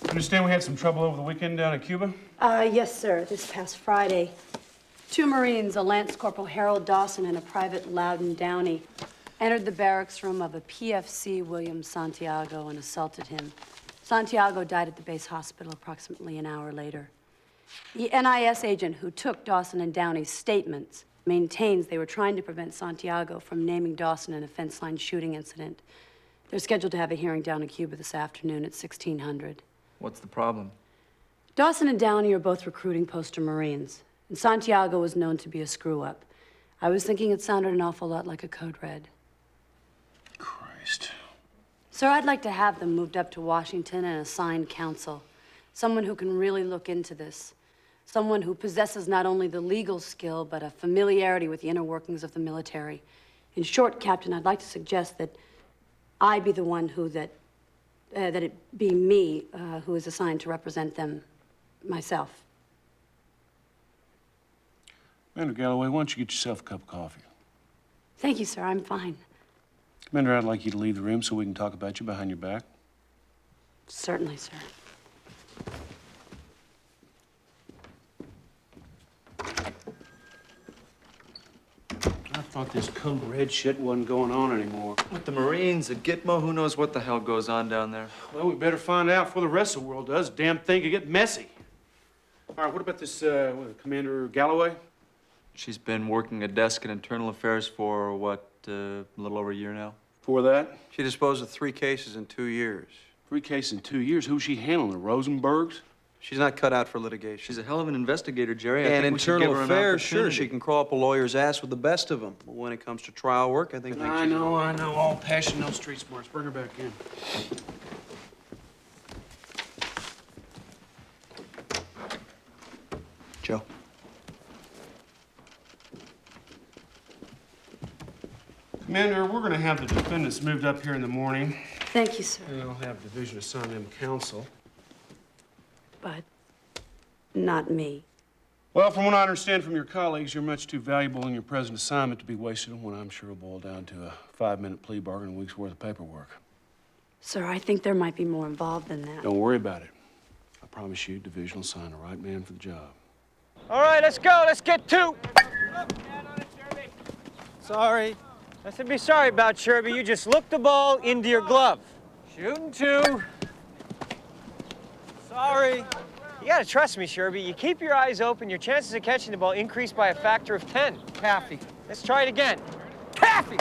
Understand we had some trouble over the weekend down at Cuba? Yes, sir. This past Friday, 2 Marines, a Lance Corporal Harold Dawson and a Private Loudon Downey, entered the barracks room of a PFC William Santiago and assaulted him. Santiago died at the base hospital approximately an hour later. The NIS agent who took Dawson and Downey's statements maintains they were trying to prevent Santiago from naming Dawson in a fence line shooting incident. They're scheduled to have a hearing down in Cuba this afternoon at 1600. What's the problem? Dawson and Downey are both recruiting poster Marines, and Santiago was known to be a screw-up. I was thinking it sounded an awful lot like a code red. Christ. Sir, I'd like to have them moved up to Washington and assigned counsel. Someone who can really look into this. Someone who possesses not only the legal skill, but a familiarity with the inner workings of the military. In short, Captain, I'd like to suggest that I be the one that it be me who is assigned to represent them myself. Commander Galloway, why don't you get yourself a cup of coffee? Thank you, sir. I'm fine. Commander, I'd like you to leave the room so we can talk about you behind your back. Certainly, sir. I thought this code red shit wasn't going on anymore. With the Marines, the Gitmo, who knows what the hell goes on down there? Well, we better find out before the rest of the world does. Damn thing could get messy. All right, what about this, Commander Galloway? She's been working a desk in internal affairs for, what, a little over a year now? For that? She disposed of 3 cases in 2 years. 3 cases in 2 years. Who's she handling, the Rosenbergs? She's not cut out for litigation. She's a hell of an investigator, Jerry. I And think we should give internal her an affairs, sure, opportunity. she can crawl up a lawyer's ass with the best of them. But when it comes to trial work, I think I know. All passion, no street smarts. Bring her back in. Joe. Commander, we're going to have the defendants moved up here in the morning. Thank you, sir. And I'll have division assign them counsel. But not me. Well, from what I understand from your colleagues, you're much too valuable in your present assignment to be wasted on what I'm sure will boil down to a 5-minute plea bargain and a week's worth of paperwork. Sir, I think there might be more involved than that. Don't worry about it. I promise you, division will assign the right man for the job. All right, let's go. Let's get to. Sorry. Nothing to be sorry about, Sherby. You just looked the ball into your glove. Shooting 2. Sorry. You gotta trust me, Sherby. You keep your eyes open, your chances of catching the ball increase by a factor of 10. Taffy. Let's try it again. Taffy!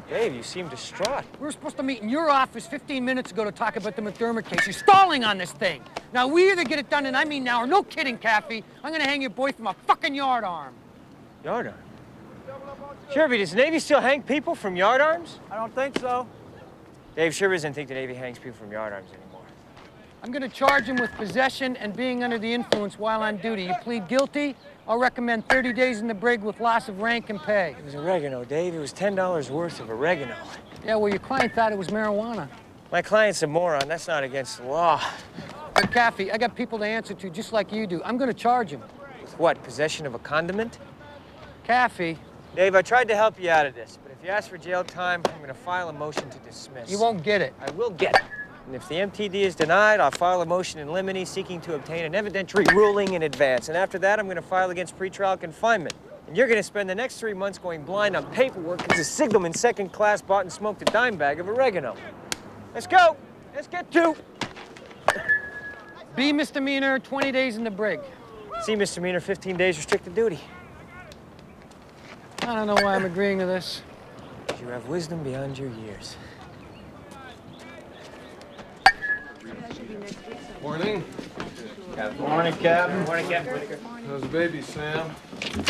Dave, you seem distraught. We were supposed to meet in your office 15 minutes ago to talk about the McDermott case. You're stalling on this thing. Now, we either get it done, and I mean now, or no kidding, Taffy, I'm gonna hang your boy from a fucking yardarm. Yardarm? Sherby, does the Navy still hang people from yardarms? I don't think so. Dave, Sherby doesn't think the Navy hangs people from yardarms anymore. I'm gonna charge him with possession and being under the influence while on duty. You plead guilty, I'll recommend 30 days in the brig with loss of rank and pay. It was oregano, Dave. It was $10 worth of oregano. Yeah, well, your client thought it was marijuana. My client's a moron. That's not against the law. But, Taffy, I got people to answer to just like you do. I'm gonna charge him. With what, possession of a condiment? Taffy, Dave, I tried to help you out of this, but if you ask for jail time, I'm gonna file a motion to dismiss. you won't get it. I will get it. And if the MTD is denied, I'll file a motion in limine seeking to obtain an evidentiary ruling in advance. And after that, I'm gonna file against pretrial confinement. And you're gonna spend the next 3 months going blind on paperwork because a signalman second class bought and smoked a dime bag of oregano. Let's go. Let's get to. B misdemeanor, 20 days in the brig. C misdemeanor, 15 days restricted duty. I don't know why I'm agreeing to this. You have wisdom beyond your years. Morning. Morning, Captain. Morning, Captain. How's the baby, Sam?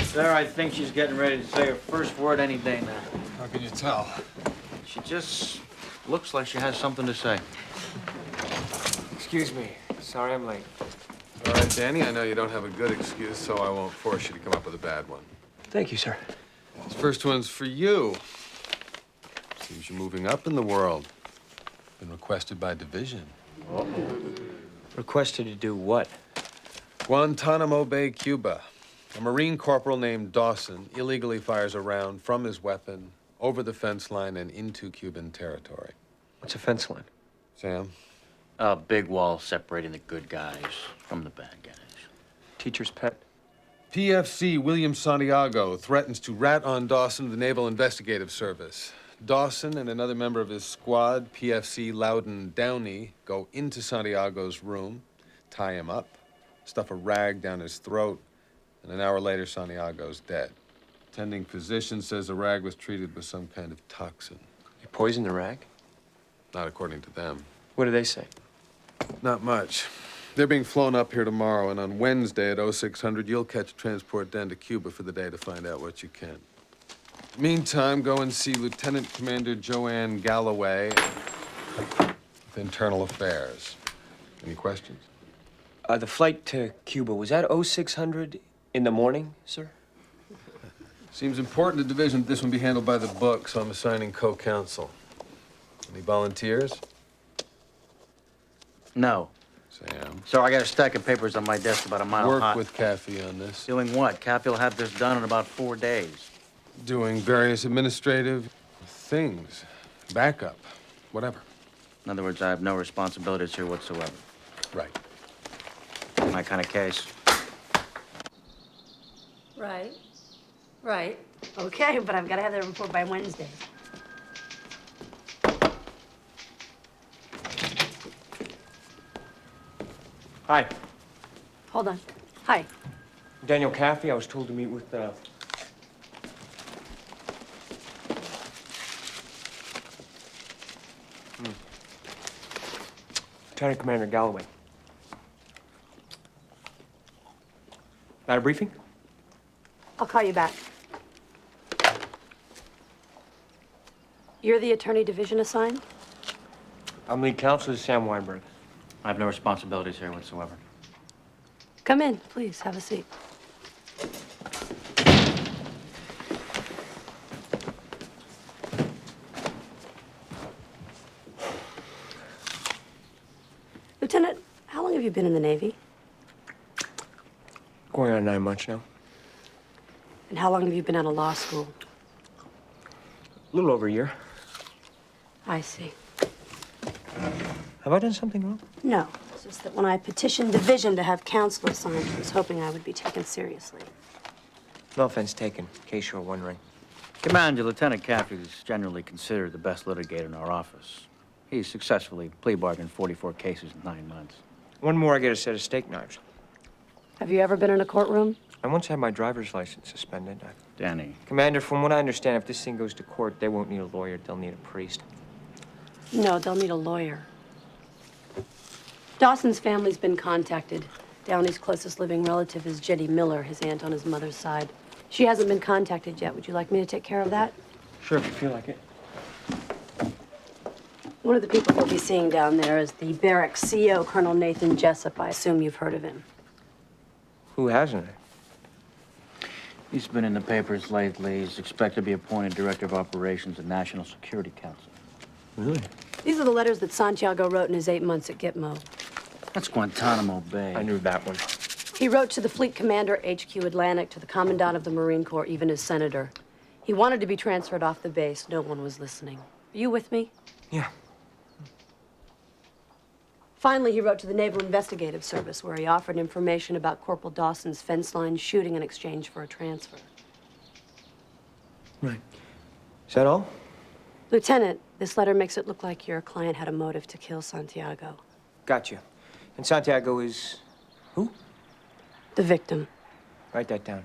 Sir, I think she's getting ready to say her first word any day now. How can you tell? She just looks like she has something to say. Excuse me. Sorry I'm late. All right, Danny, I know you don't have a good excuse, so I won't force you to come up with a bad one. Thank you, sir. This first one's for you. Seems you're moving up in the world. Been requested by division. Requested to do what? Guantanamo Bay, Cuba. A Marine corporal named Dawson illegally fires a round from his weapon over the fence line and into Cuban territory. What's a fence line? Sam, A big wall separating the good guys from the bad guys. Teacher's pet. PFC William Santiago threatens to rat on Dawson of the Naval Investigative Service. Dawson and another member of his squad, PFC Loudon Downey, go into Santiago's room, tie him up, stuff a rag down his throat, and an hour later, Santiago's dead. Attending physician says the rag was treated with some kind of toxin. You poisoned the rag? Not according to them. What do they say? Not much. They're being flown up here tomorrow, and on Wednesday at 0600, you'll catch a transport down to Cuba for the day to find out what you can. Meantime, go and see Lieutenant Commander Joanne Galloway with Internal Affairs. Any questions? The flight to Cuba, was that 0600 in the morning, sir? Seems important to division that this one be handled by the book, so I'm assigning co-counsel. Any volunteers? No. Sam. So I got a stack of papers on my desk about a mile high. Work with Kathy on this. Doing what? Kathy will have this done in about 4 days. Doing various administrative things. Backup. Whatever. In other words, I have no responsibilities here whatsoever. Right. My kind of case. Right. Right. Okay, but I've got to have that report by Wednesday. Hi. Hold on. Hi. Daniel Caffey. I was told to meet with, Lieutenant Commander Galloway. Got a briefing? I'll call you back. You're the attorney division assigned? I'm lead counsel to Sam Weinberg. I have no responsibilities here whatsoever. Come in, please. Have a seat. Lieutenant, how long have you been in the Navy? Going on 9 months now. And how long have you been out of law school? A little over a year. I see. Have I done something wrong? No, it's just that when I petitioned division to have counsel assigned, I was hoping I would be taken seriously. No offense taken, in case you were wondering. Commander, Lieutenant Caffrey is generally considered the best litigator in our office. He's successfully plea bargained 44 cases in 9 months. One more, I get a set of steak knives. Have you ever been in a courtroom? I once had my driver's license suspended. Danny, Commander, from what I understand, if this thing goes to court, they won't need a lawyer, they'll need a priest. No, they'll need a lawyer. Dawson's family's been contacted. Downey's closest living relative is Jetty Miller, his aunt on his mother's side. She hasn't been contacted yet. Would you like me to take care of that? Sure, if you feel like it. One of the people we'll be seeing down there is the barracks CO, Colonel Nathan Jessup. I assume you've heard of him. Who hasn't? he's been in the papers lately. He's expected to be appointed Director of Operations at National Security Council. Really? These are the letters that Santiago wrote in his 8 months at Gitmo. That's Guantanamo Bay. I knew that one. He wrote to the Fleet Commander, HQ Atlantic, to the Commandant of the Marine Corps, even his Senator. He wanted to be transferred off the base. No one was listening. Are you with me? Yeah. Finally, he wrote to the Naval Investigative Service, where he offered information about Corporal Dawson's fence line shooting in exchange for a transfer. Right. Is that all? Lieutenant, this letter makes it look like your client had a motive to kill Santiago. Gotcha. And Santiago is who? The victim. Write that down.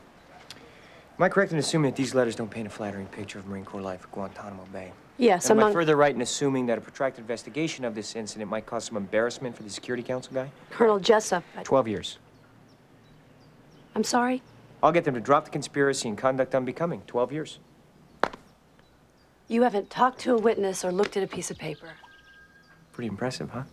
Am I correct in assuming that these letters don't paint a flattering picture of Marine Corps life at Guantanamo Bay? Yes, Am I among... further right in assuming that a protracted investigation of this incident might cause some embarrassment for the Security Council guy? Colonel Jessup... 12 years. I'm sorry? I'll get them to drop the conspiracy and conduct unbecoming. 12 years. You haven't talked to a witness or looked at a piece of paper. Pretty impressive, huh?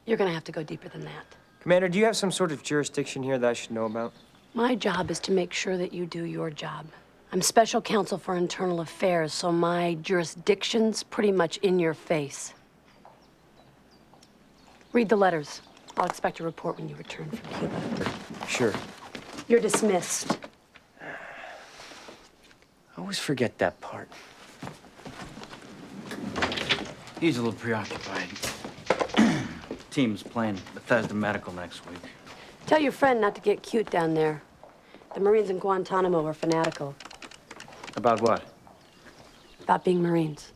You're gonna have to go deeper than that. Commander, do you have some sort of jurisdiction here that I should know about? My job is to make sure that you do your job. I'm special counsel for internal affairs, so my jurisdiction's pretty much in your face. Read the letters. I'll expect a report when you return from Cuba. Sure. You're dismissed. I always forget that part. He's a little preoccupied. team's playing Bethesda Medical next week. Tell your friend not to get cute down there. The Marines in Guantanamo are fanatical About what? about being Marines.